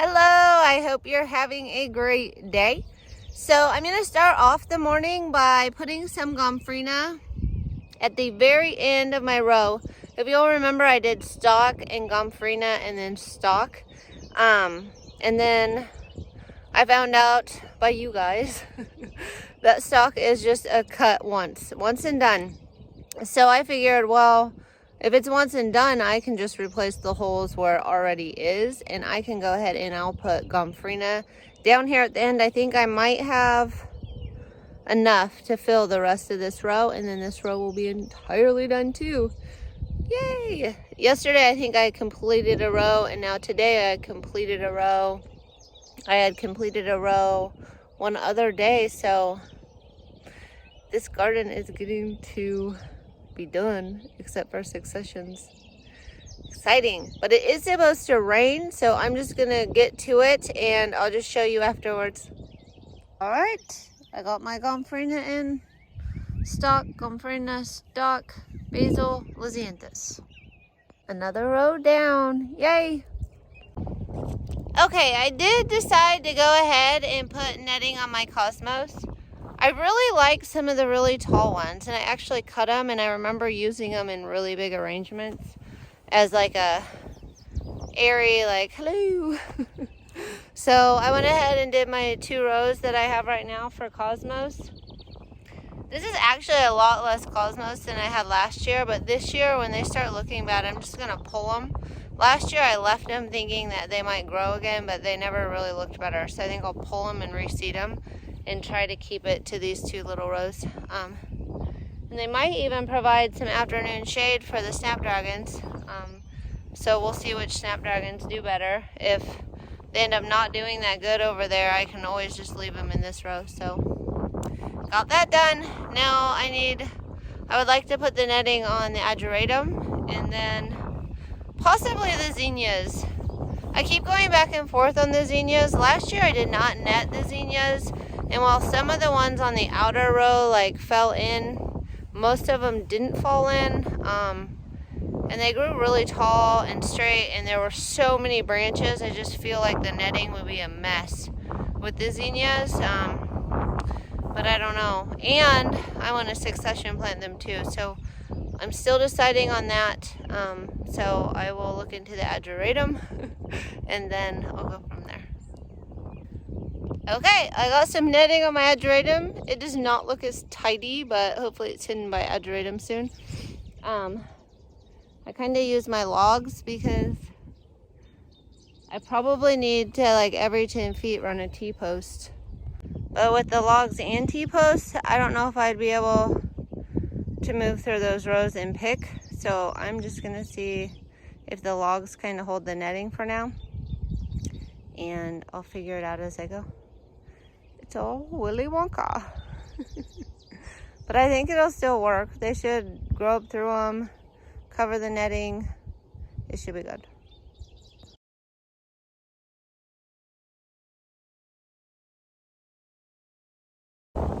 Hello, I hope you're having a great day. So I'm going to start off the morning by putting some Gomphrena at the very end of my row. If you'll remember, I did stalk and Gomphrena and then stalk. And then I found out by you guys that stalk is just a cut once and done. So I figured, well, if it's once and done, I can just replace the holes where it already is, and I can go ahead and I'll put Gomphrena down here at the end. I think I might have enough to fill the rest of this row, and then this row will be entirely done too. Yay! Yesterday I think I completed a row, and now today I completed a row. I had completed a row one other day, so this garden is getting to be done, except for successions. Exciting, but it is supposed to rain, so I'm just gonna get to it and I'll just show you afterwards. All right, I got my Gomphrena in stock, Gomphrena stock, basil, lisianthus. Another row down, yay! Okay, I did decide to go ahead and put netting on my cosmos. I really like some of the really tall ones, and I actually cut them, and I remember using them in really big arrangements as like a airy, like, hello. So I went ahead and did my 2 rows that I have right now for cosmos. This is actually a lot less cosmos than I had last year, but this year when they start looking bad, I'm just gonna pull them. Last year I left them thinking that they might grow again, but they never really looked better, so I think I'll pull them and reseed them and try to keep it to these 2 little rows. And they might even provide some afternoon shade for the snapdragons. So we'll see which snapdragons do better. If they end up not doing that good over there, I can always just leave them in this row. So got that done. Now I would like to put the netting on the Ageratum and then possibly the zinnias. I keep going back and forth on the zinnias. Last year I did not net the zinnias, and while some of the ones on the outer row like fell in, most of them didn't fall in, and they grew really tall and straight, and there were so many branches. I just feel like the netting would be a mess with the zinnias, but I don't know. And I want to succession plant them too, so I'm still deciding on that. So I will look into the Ageratum and then I'll go from there. Okay, I got some netting on my Ageratum. It does not look as tidy, but hopefully it's hidden by Ageratum soon. I kind of use my logs because I probably need to, like, every 10 feet run a T-post. But with the logs and T-posts, I don't know if I'd be able to move through those rows and pick. So I'm just gonna see if the logs kind of hold the netting for now. And I'll figure it out as I go. It's all Willy Wonka. But I think it'll still work. They should grow up through them, cover the netting. It should be good.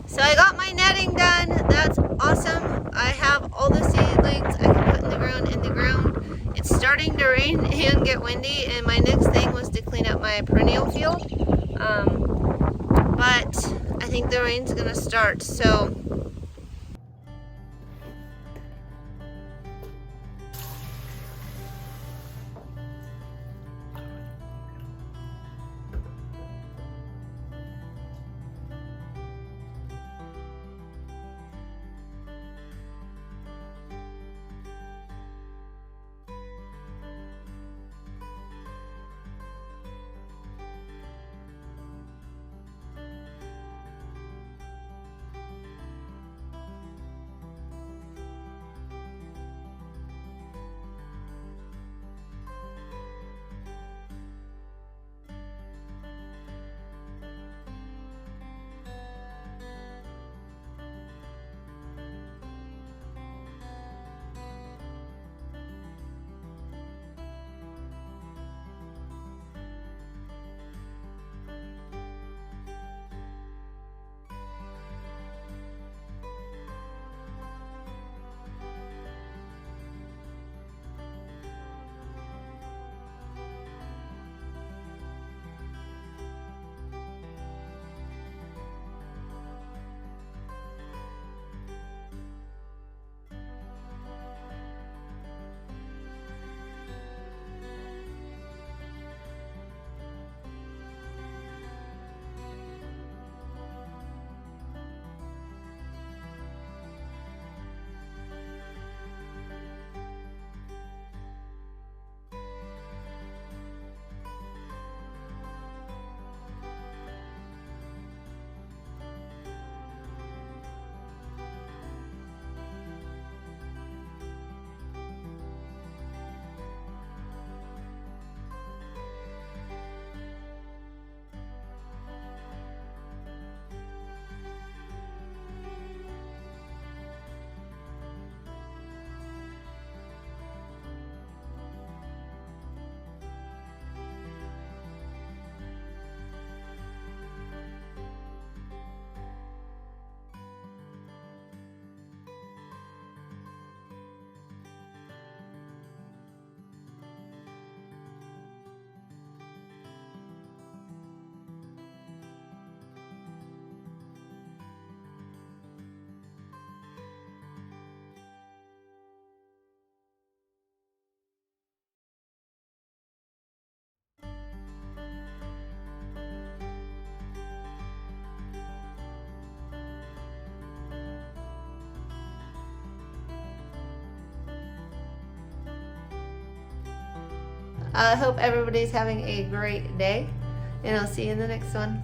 So I got my netting done. That's awesome. I have all the seedlings I can put in the ground. It's starting to rain and get windy, and my next thing was to clean up my perennial field. But I think the rain's gonna start, so I hope everybody's having a great day, and I'll see you in the next one.